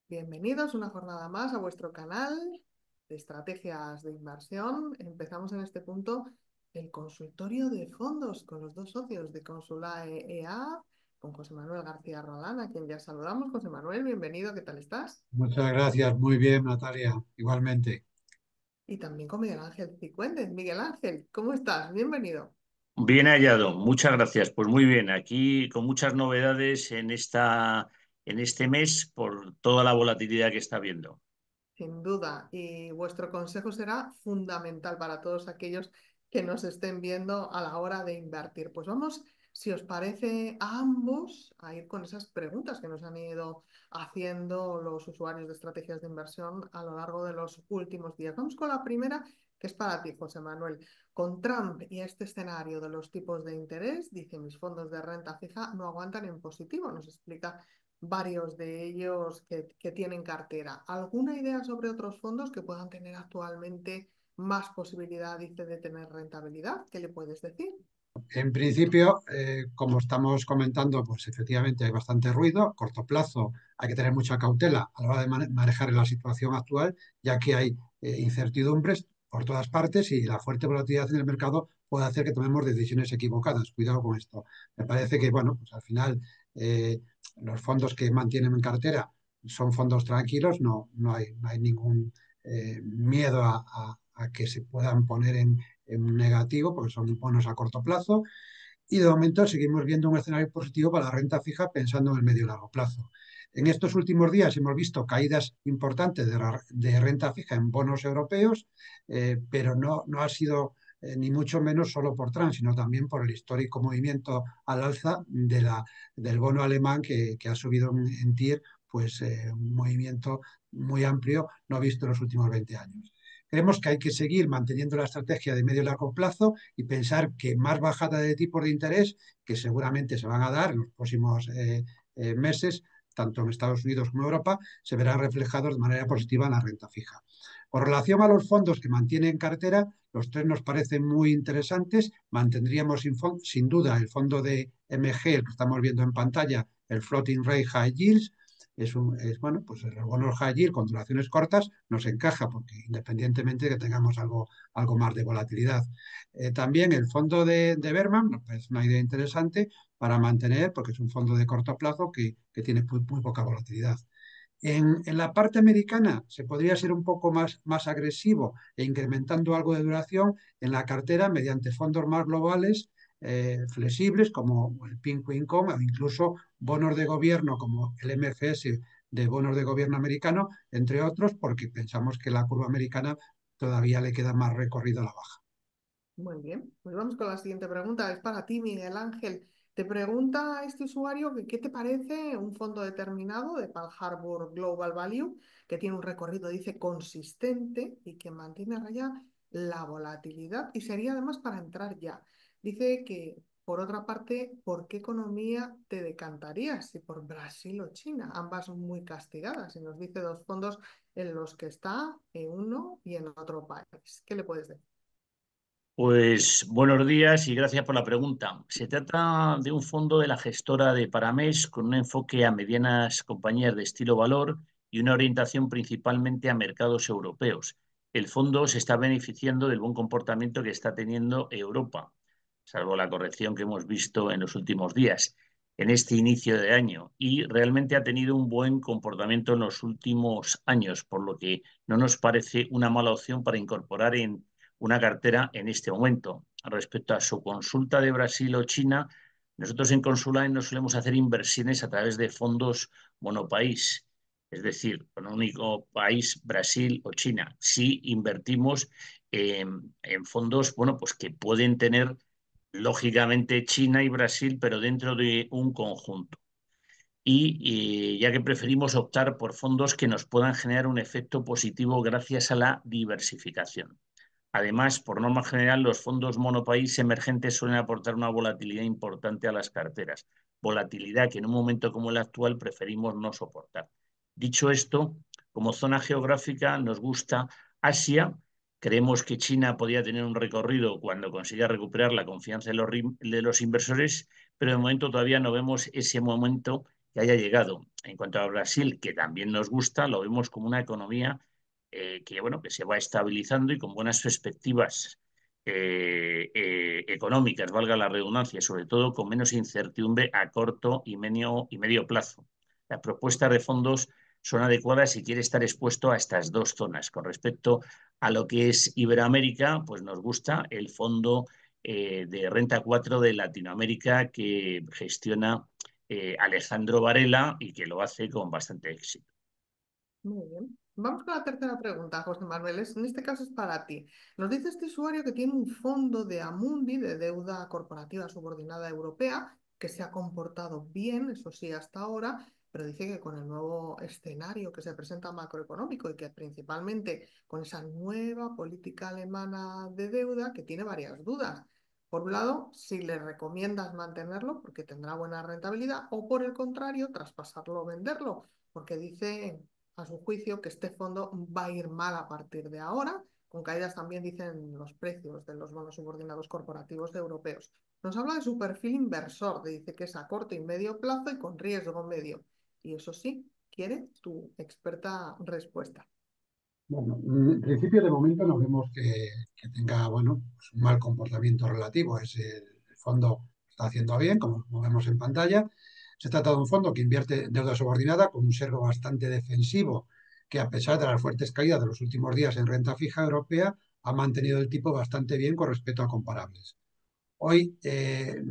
Bienvenidos una jornada más a vuestro canal de estrategias de inversión. Empezamos en este punto el consultorio de fondos con los dos socios de Consulae EA, con José Manuel García Rolán, a quien ya saludamos. José Manuel, bienvenido, ¿qué tal estás? Muchas gracias, muy bien, Natalia, igualmente. Y también con Miguel Ángel Cicuentes. Miguel Ángel, ¿cómo estás? Bienvenido. Bien hallado, muchas gracias. Pues muy bien, aquí con muchas novedades en este mes por toda la volatilidad que está habiendo. Sin duda, y vuestro consejo será fundamental para todos aquellos que nos estén viendo a la hora de invertir. Pues vamos, si os parece, a ambos a ir con esas preguntas que nos han ido haciendo los usuarios de estrategias de inversión a lo largo de los últimos días. Vamos con la primera, que es para ti, José Manuel. Con Trump y este escenario de los tipos de interés, dice, mis fondos de renta fija no aguantan en positivo. Nos explica varios de ellos que tienen cartera. ¿Alguna idea sobre otros fondos que puedan tener actualmente más posibilidad, dice, de tener rentabilidad? ¿Qué le puedes decir? En principio, como estamos comentando, pues efectivamente hay bastante ruido. A corto plazo hay que tener mucha cautela a la hora de manejar la situación actual, ya que hay incertidumbres por todas partes y la fuerte volatilidad en el mercado puede hacer que tomemos decisiones equivocadas. Cuidado con esto. Me parece que, bueno, pues al final eh, los fondos que mantienen en cartera son fondos tranquilos, no hay ningún miedo a que se puedan poner en negativo, porque son bonos a corto plazo, y de momento seguimos viendo un escenario positivo para la renta fija pensando en el medio y largo plazo. En estos últimos días hemos visto caídas importantes de renta fija en bonos europeos, pero no ha sido ni mucho menos solo por Trump, sino también por el histórico movimiento al alza del bono alemán que ha subido en TIR, pues un movimiento muy amplio no visto en los últimos 20 años. Creemos que hay que seguir manteniendo la estrategia de medio y largo plazo y pensar que más bajada de tipos de interés, que seguramente se van a dar en los próximos meses, tanto en Estados Unidos como en Europa, se verán reflejados de manera positiva en la renta fija. Con relación a los fondos que mantienen en cartera, los tres nos parecen muy interesantes. Mantendríamos sin duda el fondo de MG, el que estamos viendo en pantalla, el Floating Rate High Yields. Bueno, pues los bonos high yield con duraciones cortas nos encaja porque independientemente de que tengamos algo más de volatilidad. También el fondo de Berman nos parece una idea interesante para mantener, porque es un fondo de corto plazo que tiene muy poca volatilidad. En la parte americana se podría ser un poco más agresivo e incrementando algo de duración en la cartera mediante fondos más globales, flexibles como el Pink Income o incluso bonos de gobierno como el MFS de bonos de gobierno americano, entre otros, porque pensamos que la curva americana todavía le queda más recorrido a la baja. Muy bien, pues vamos con la siguiente pregunta. Es para ti, Miguel Ángel. Te pregunta este usuario que qué te parece un fondo determinado de Pal Harbor Global Value que tiene un recorrido, dice, consistente y que mantiene a raya la volatilidad y sería además para entrar ya. Dice que, por otra parte, ¿por qué economía te decantarías? Si por Brasil o China, ambas son muy castigadas. Y nos dice dos fondos en los que está en uno y en otro país. ¿Qué le puedes decir? Pues buenos días y gracias por la pregunta. Se trata de un fondo de la gestora de Paramés con un enfoque a medianas compañías de estilo valor y una orientación principalmente a mercados europeos. El fondo se está beneficiando del buen comportamiento que está teniendo Europa, salvo la corrección que hemos visto en los últimos días, en este inicio de año, y realmente ha tenido un buen comportamiento en los últimos años, por lo que no nos parece una mala opción para incorporar en una cartera en este momento. Respecto a su consulta de Brasil o China, nosotros en Consulae no solemos hacer inversiones a través de fondos monopaís, es decir, con un único país, Brasil o China. Sí invertimos en fondos, bueno, pues que pueden tener lógicamente China y Brasil, pero dentro de un conjunto. Y ya que preferimos optar por fondos que nos puedan generar un efecto positivo gracias a la diversificación. Además, por norma general, los fondos monopaís emergentes suelen aportar una volatilidad importante a las carteras, volatilidad que en un momento como el actual preferimos no soportar. Dicho esto, como zona geográfica nos gusta Asia. Creemos que China podría tener un recorrido cuando consiga recuperar la confianza de los inversores, pero de momento todavía no vemos ese momento que haya llegado. En cuanto a Brasil, que también nos gusta, lo vemos como una economía que, bueno, que se va estabilizando y con buenas perspectivas económicas, valga la redundancia, sobre todo con menos incertidumbre a corto y medio plazo. Las propuestas de fondos son adecuadas si quiere estar expuesto a estas dos zonas. Con respecto a lo que es Iberoamérica, pues nos gusta el fondo de Renta 4 de Latinoamérica que gestiona Alejandro Varela y que lo hace con bastante éxito. Muy bien. Vamos con la tercera pregunta, José Manuel. En este caso es para ti. Nos dice este usuario que tiene un fondo de Amundi, de deuda corporativa subordinada europea, que se ha comportado bien, eso sí, hasta ahora, pero dice que con el nuevo escenario que se presenta macroeconómico y que principalmente con esa nueva política alemana de deuda, que tiene varias dudas. Por un lado, si le recomiendas mantenerlo porque tendrá buena rentabilidad, o por el contrario, traspasarlo o venderlo, porque dice a su juicio que este fondo va a ir mal a partir de ahora, con caídas también dicen los precios de los bonos subordinados corporativos europeos. Nos habla de su perfil inversor, dice que es a corto y medio plazo y con riesgo medio. Y eso sí, quiere tu experta respuesta. Bueno, en principio de momento no vemos que tenga, bueno, pues un mal comportamiento relativo. El fondo está haciendo bien, como vemos en pantalla. Se trata de un fondo que invierte en deuda subordinada con un sesgo bastante defensivo, que a pesar de las fuertes caídas de los últimos días en renta fija europea, ha mantenido el tipo bastante bien con respecto a comparables. Hoy que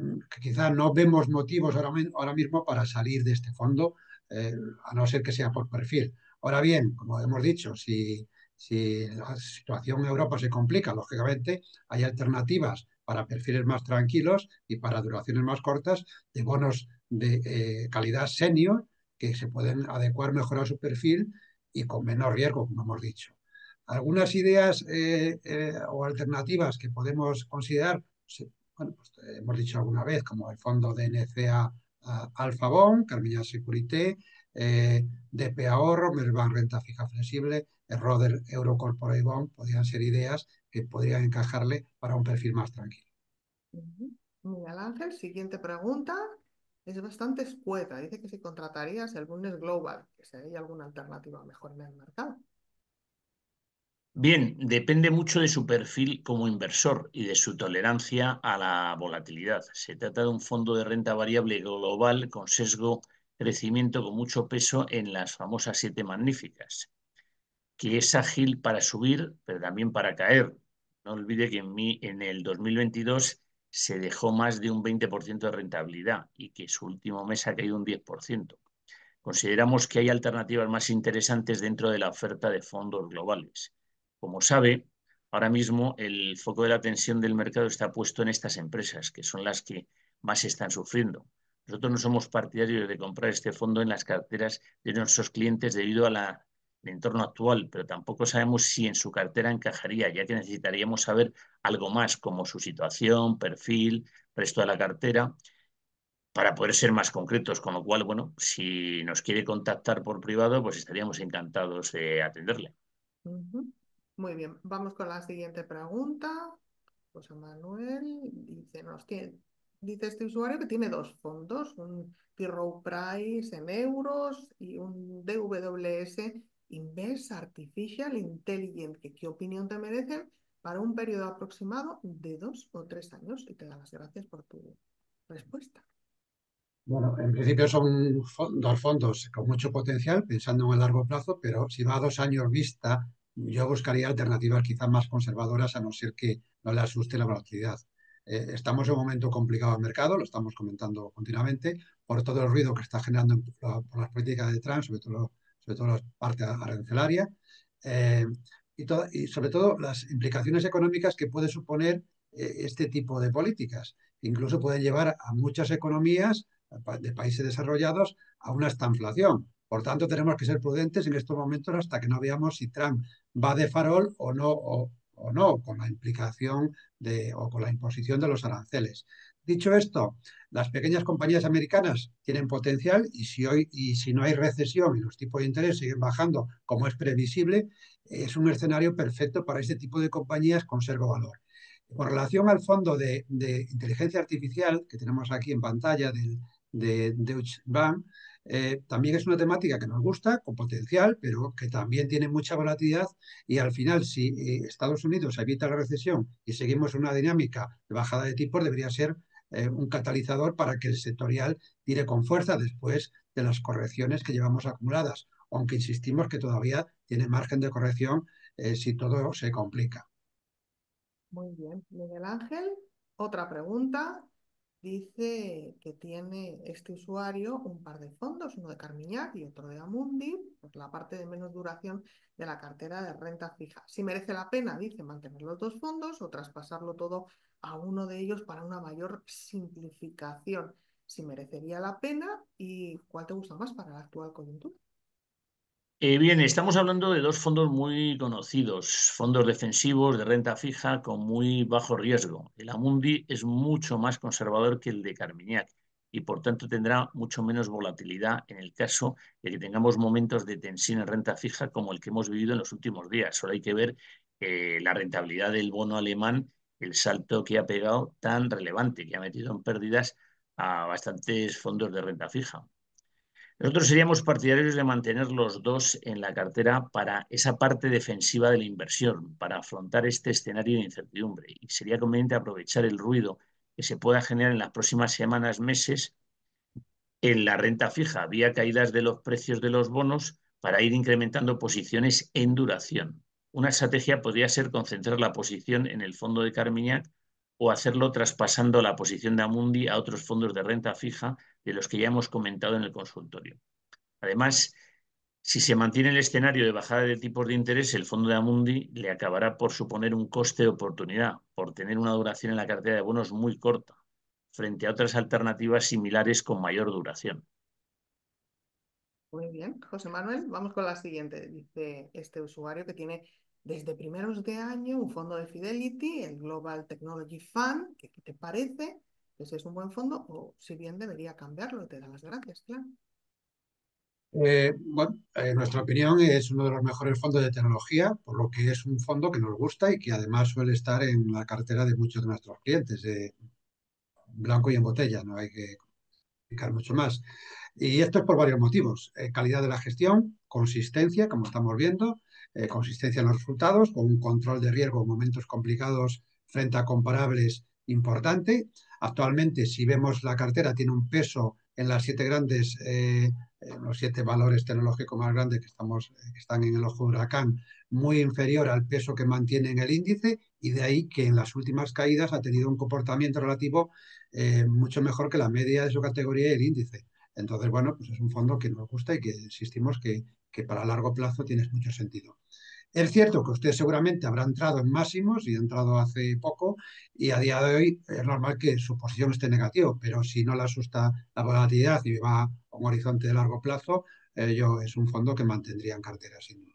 quizá no vemos motivos ahora mismo para salir de este fondo, a no ser que sea por perfil. Ahora bien, como hemos dicho, si la situación en Europa se complica, lógicamente hay alternativas para perfiles más tranquilos y para duraciones más cortas de bonos de calidad senior que se pueden adecuar mejor a su perfil y con menor riesgo, como hemos dicho. Algunas ideas o alternativas que podemos considerar, sí, bueno, pues, hemos dicho alguna vez, como el fondo de NCA Alpha Bond, Carmignac Securité, DP Ahorro, Merbank Renta Fija Flexible, el Roder Euro Corporate Bond, podrían ser ideas que podrían encajarle para un perfil más tranquilo. Miguel Ángel, siguiente pregunta. Es bastante escueta. Dice que si contratarías el Bundes Global, que sería alguna alternativa mejor en el mercado. Bien, depende mucho de su perfil como inversor y de su tolerancia a la volatilidad. Se trata de un fondo de renta variable global con sesgo crecimiento con mucho peso en las famosas siete magníficas, que es ágil para subir, pero también para caer. No olvide que en el 2022 se dejó más de un 20% de rentabilidad y que su último mes ha caído un 10%. Consideramos que hay alternativas más interesantes dentro de la oferta de fondos globales. Como sabe, ahora mismo el foco de la atención del mercado está puesto en estas empresas, que son las que más están sufriendo. Nosotros no somos partidarios de comprar este fondo en las carteras de nuestros clientes debido al entorno actual, pero tampoco sabemos si en su cartera encajaría, ya que necesitaríamos saber algo más, como su situación, perfil, resto de la cartera, para poder ser más concretos, con lo cual, bueno, si nos quiere contactar por privado, pues estaríamos encantados de atenderle. Ujú. Muy bien, vamos con la siguiente pregunta. José Manuel dice este usuario que tiene dos fondos, un T. Rowe Price en euros y un DWS Invest Artificial Intelligence. ¿Qué opinión te merecen para un periodo aproximado de 2 o 3 años? Y te da las gracias por tu respuesta. Bueno, en principio son dos fondos con mucho potencial, pensando en el largo plazo, pero si va a 2 años vista, yo buscaría alternativas quizás más conservadoras, a no ser que no le asuste la volatilidad. Estamos en un momento complicado del mercado, lo estamos comentando continuamente, por todo el ruido que está generando por las políticas de Trump, sobre todo la parte arancelaria, eh, y sobre todo las implicaciones económicas que puede suponer este tipo de políticas. Incluso pueden llevar a muchas economías de países desarrollados a una estanflación. Por tanto, tenemos que ser prudentes en estos momentos hasta que no veamos si Trump va de farol o no, con la implicación o con la imposición de los aranceles. Dicho esto, las pequeñas compañías americanas tienen potencial y si no hay recesión y los tipos de interés siguen bajando, como es previsible, es un escenario perfecto para este tipo de compañías con conservo valor. Con relación al fondo de inteligencia artificial que tenemos aquí en pantalla de Deutsche Bank, También es una temática que nos gusta, con potencial, pero que también tiene mucha volatilidad y al final, si Estados Unidos evita la recesión y seguimos una dinámica de bajada de tipos, debería ser un catalizador para que el sectorial tire con fuerza después de las correcciones que llevamos acumuladas, aunque insistimos que todavía tiene margen de corrección si todo se complica. Muy bien. Miguel Ángel, otra pregunta. Dice que tiene este usuario un par de fondos, uno de Carmignac y otro de Amundi, por la parte de menos duración de la cartera de renta fija. Si merece la pena, dice, mantener los dos fondos o traspasarlo todo a uno de ellos para una mayor simplificación. Si merecería la pena y cuál te gusta más para la actual coyuntura. Bien, estamos hablando de dos fondos muy conocidos, fondos defensivos de renta fija con muy bajo riesgo. El Amundi es mucho más conservador que el de Carmignac y por tanto tendrá mucho menos volatilidad en el caso de que tengamos momentos de tensión en renta fija como el que hemos vivido en los últimos días. Solo hay que ver la rentabilidad del bono alemán, el salto que ha pegado tan relevante, que ha metido en pérdidas a bastantes fondos de renta fija. Nosotros seríamos partidarios de mantener los dos en la cartera para esa parte defensiva de la inversión, para afrontar este escenario de incertidumbre. Y sería conveniente aprovechar el ruido que se pueda generar en las próximas semanas, meses, en la renta fija, vía caídas de los precios de los bonos, para ir incrementando posiciones en duración. Una estrategia podría ser concentrar la posición en el fondo de Carmignac o hacerlo traspasando la posición de Amundi a otros fondos de renta fija de los que ya hemos comentado en el consultorio. Además, si se mantiene el escenario de bajada de tipos de interés, el fondo de Amundi le acabará por suponer un coste de oportunidad, por tener una duración en la cartera de bonos muy corta, frente a otras alternativas similares con mayor duración. Muy bien, José Manuel, vamos con la siguiente. Dice este usuario que tiene desde primeros de año un fondo de Fidelity, el Global Technology Fund. ¿Qué te parece? Que si es un buen fondo o si bien debería cambiarlo. Te da las gracias, claro. Bueno, nuestra opinión es uno de los mejores fondos de tecnología, por lo que es un fondo que nos gusta y que además suele estar en la cartera de muchos de nuestros clientes, blanco y en botella, no hay que explicar mucho más. Y esto es por varios motivos. Calidad de la gestión, consistencia, como estamos viendo, consistencia en los resultados, con un control de riesgo en momentos complicados frente a comparables importante. Actualmente, si vemos la cartera, tiene un peso en las 7 grandes, los 7 valores tecnológicos más grandes que están en el ojo de huracán, muy inferior al peso que mantiene en el índice y de ahí que en las últimas caídas ha tenido un comportamiento relativo mucho mejor que la media de su categoría y el índice. Entonces, bueno, pues es un fondo que nos gusta y que insistimos que para largo plazo tiene mucho sentido. Es cierto que usted seguramente habrá entrado en máximos y ha entrado hace poco y a día de hoy es normal que su posición esté negativa, pero si no le asusta la volatilidad y va a un horizonte de largo plazo, es un fondo que mantendría en cartera, sin duda.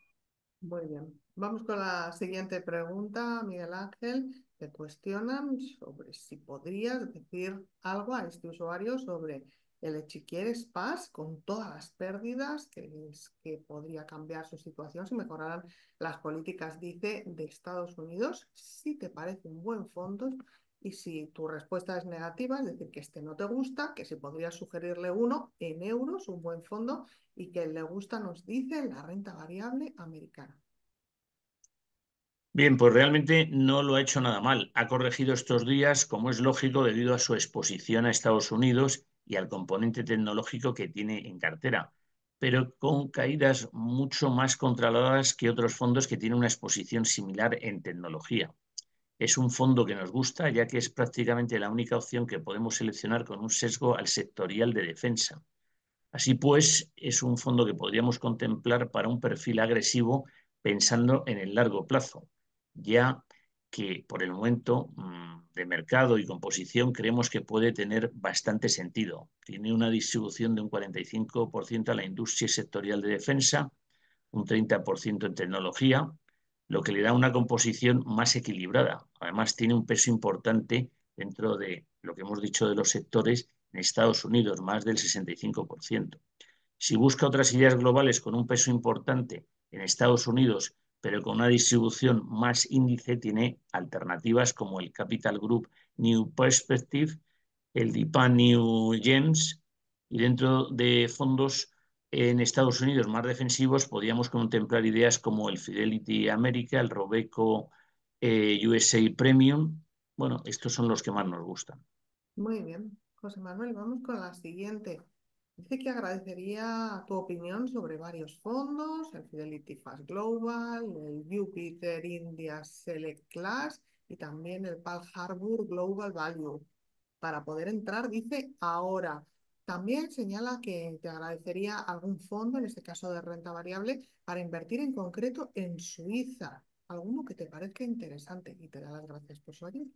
Muy bien. Vamos con la siguiente pregunta, Miguel Ángel. Te cuestionan sobre si podrías decir algo a este usuario sobre el Echiquier Spas con todas las pérdidas que podría cambiar su situación si mejoraran las políticas, dice, de Estados Unidos. Si te parece un buen fondo y si tu respuesta es negativa, es decir, que este no te gusta, que si podrías sugerirle uno en euros, un buen fondo y que le gusta, nos dice, la renta variable americana. Bien, pues realmente no lo ha hecho nada mal. Ha corregido estos días, como es lógico, debido a su exposición a Estados Unidos y al componente tecnológico que tiene en cartera, pero con caídas mucho más controladas que otros fondos que tienen una exposición similar en tecnología. Es un fondo que nos gusta, ya que es prácticamente la única opción que podemos seleccionar con un sesgo al sectorial de defensa. Así pues, es un fondo que podríamos contemplar para un perfil agresivo pensando en el largo plazo, ya que por el momento de mercado y composición creemos que puede tener bastante sentido. Tiene una distribución de un 45% a la industria sectorial de defensa, un 30% en tecnología, lo que le da una composición más equilibrada. Además, tiene un peso importante dentro de lo que hemos dicho de los sectores en Estados Unidos, más del 65%. Si busca otras ideas globales con un peso importante en Estados Unidos, pero con una distribución más índice, tiene alternativas como el Capital Group New Perspective, el DIPA New Gems Y dentro de fondos en Estados Unidos más defensivos, podríamos contemplar ideas como el Fidelity America, el Robeco USA Premium. Bueno, estos son los que más nos gustan. Muy bien, José Manuel, vamos con la siguiente. Dice que agradecería tu opinión sobre varios fondos, el Fidelity Fast Global, el Jupiter India Select Class y también el Pearl Harbor Global Value. Para poder entrar, dice ahora. También señala que te agradecería algún fondo, en este caso de renta variable, para invertir en concreto en Suiza. Alguno que te parezca interesante y te da las gracias por su ayuda.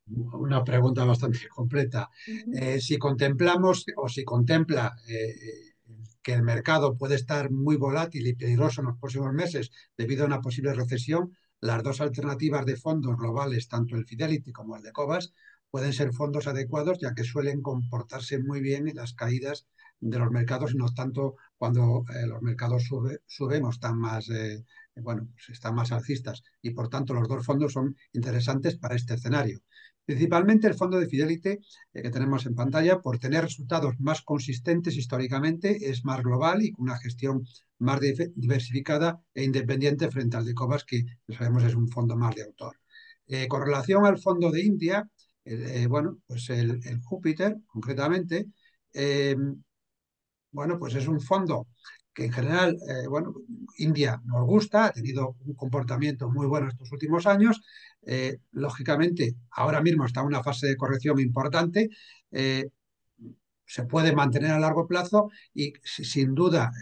Una pregunta bastante completa. Ujú. Si contemplamos o si contempla que el mercado puede estar muy volátil y peligroso en los próximos meses debido a una posible recesión, las dos alternativas de fondos globales, tanto el Fidelity como el de Cobas, pueden ser fondos adecuados ya que suelen comportarse muy bien en las caídas de los mercados y no tanto cuando los mercados suben o están más, bueno, pues están más alcistas. Y por tanto los dos fondos son interesantes para este escenario. Principalmente el fondo de Fidelity que tenemos en pantalla, por tener resultados más consistentes históricamente, es más global y con una gestión más diversificada e independiente frente al de Cobas, que sabemos es un fondo más de autor. Con relación al fondo de India, bueno, pues el Júpiter, concretamente, eh, bueno, pues es un fondo que en general, bueno, India nos gusta, ha tenido un comportamiento muy bueno estos últimos años. Lógicamente, ahora mismo está en una fase de corrección importante. eh, Se puede mantener a largo plazo y sin duda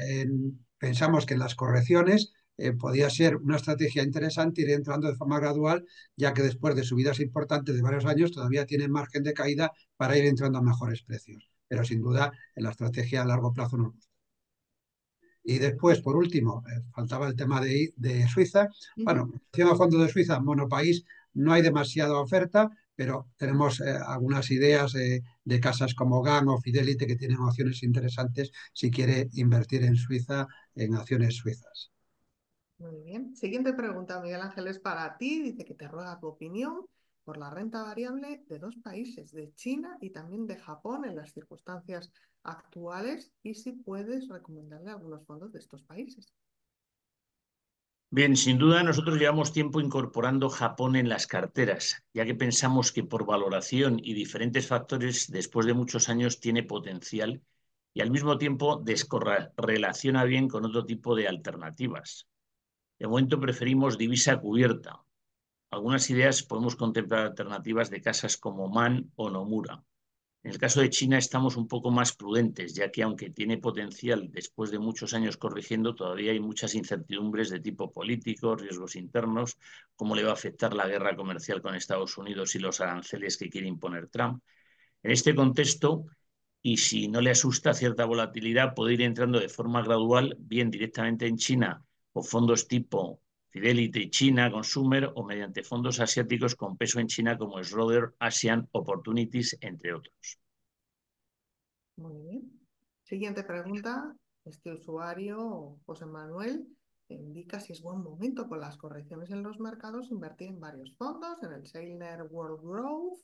pensamos que en las correcciones podría ser una estrategia interesante ir entrando de forma gradual, ya que después de subidas importantes de varios años todavía tiene margen de caída para ir entrando a mejores precios. Pero sin duda en la estrategia a largo plazo nos gusta. Y después, por último, faltaba el tema de Suiza. Ujú. Bueno, en fondo de Suiza, monopaís, no hay demasiada oferta, pero tenemos algunas ideas de casas como GAN o Fidelity que tienen opciones interesantes si quiere invertir en Suiza, en acciones suizas. Muy bien. Siguiente pregunta, Miguel Ángel, es para ti. Dice que te ruega tu opinión por la renta variable de dos países, de China y también de Japón en las circunstancias actuales y si puedes recomendarle algunos fondos de estos países. Bien, sin duda nosotros llevamos tiempo incorporando Japón en las carteras, ya que pensamos que por valoración y diferentes factores, después de muchos años, tiene potencial y al mismo tiempo descorrelaciona bien con otro tipo de alternativas. De momento preferimos divisa cubierta. Algunas ideas podemos contemplar alternativas de casas como Man o Nomura. En el caso de China estamos un poco más prudentes, ya que aunque tiene potencial después de muchos años corrigiendo, todavía hay muchas incertidumbres de tipo político, riesgos internos, cómo le va a afectar la guerra comercial con Estados Unidos y los aranceles que quiere imponer Trump. En este contexto, y si no le asusta cierta volatilidad, puede ir entrando de forma gradual, bien directamente en China o fondos tipo Fidelity China Consumer o mediante fondos asiáticos con peso en China como Schroder Asian Opportunities, entre otros. Muy bien. Siguiente pregunta. Este usuario, José Manuel, indica si es buen momento con las correcciones en los mercados invertir en varios fondos, en el Sailor World Growth,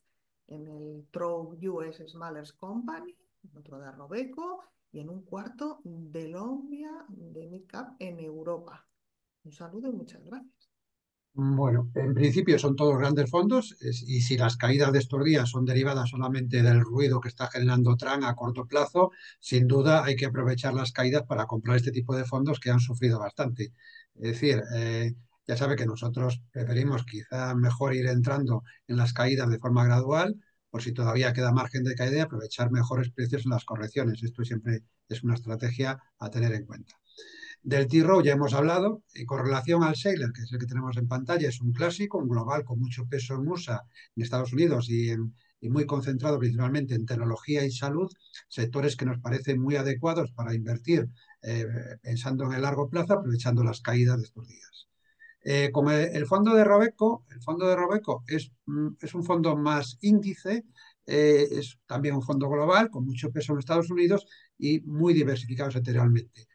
en el Trove US Smallers Company, en otro de Robeco y en un cuarto de Lombia de Midcap en Europa. Un saludo y muchas gracias. Bueno, en principio son todos grandes fondos y si las caídas de estos días son derivadas solamente del ruido que está generando Trump a corto plazo, sin duda hay que aprovechar las caídas para comprar este tipo de fondos que han sufrido bastante. Es decir, ya sabe que nosotros preferimos quizá mejor ir entrando en las caídas de forma gradual, por si todavía queda margen de caída y aprovechar mejores precios en las correcciones. Esto siempre es una estrategia a tener en cuenta. Del T-Row ya hemos hablado, y con relación al Sailor, que es el que tenemos en pantalla, es un clásico, un global con mucho peso en USA, en Estados Unidos y muy concentrado principalmente en tecnología y salud, sectores que nos parecen muy adecuados para invertir eh, pensando en el largo plazo, aprovechando las caídas de estos días. Como el fondo de Robeco es un fondo más índice, es también un fondo global con mucho peso en Estados Unidos y muy diversificado sectorialmente.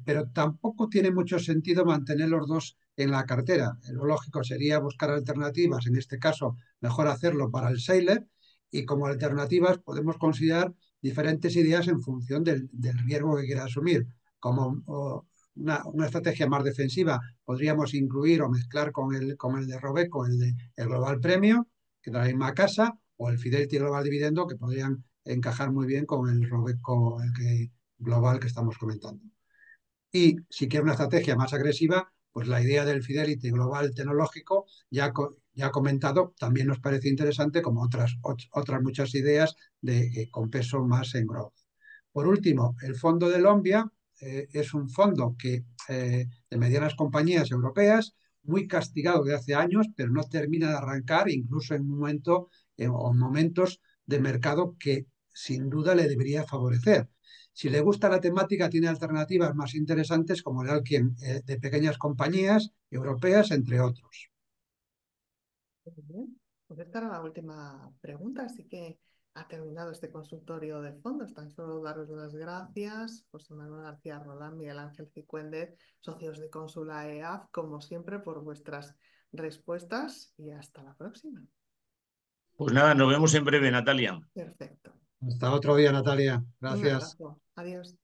Pero tampoco tiene mucho sentido mantener los dos en la cartera. Lo lógico sería buscar alternativas, en este caso mejor hacerlo para el Sailor y como alternativas podemos considerar diferentes ideas en función del riesgo que quiera asumir. Como una estrategia más defensiva podríamos incluir o mezclar con el de Robeco, el Global Premio, que es de la misma casa, o el Fidelity Global Dividendo, que podrían encajar muy bien con el Robeco global que estamos comentando. Y si quiere una estrategia más agresiva, pues la idea del Fidelity Global Tecnológico, ya comentado, también nos parece interesante, como otras muchas ideas con peso más en growth. Por último, el fondo de Lombia es un fondo de medianas compañías europeas, muy castigado desde hace años, pero no termina de arrancar, incluso en un momento o momentos de mercado que sin duda le debería favorecer. Si le gusta la temática, tiene alternativas más interesantes como el Alkiem de pequeñas compañías europeas, entre otros. Muy bien. Pues esta era la última pregunta, así que ha terminado este consultorio de fondos. Tan solo daros las gracias, José Manuel García Roldán, Miguel Ángel Cicuéndez, socios de Consula EAF, como siempre, por vuestras respuestas y hasta la próxima. Pues nada, nos vemos en breve, Natalia. Perfecto. Hasta otro día, Natalia. Un Gracias. abrazo. Adiós.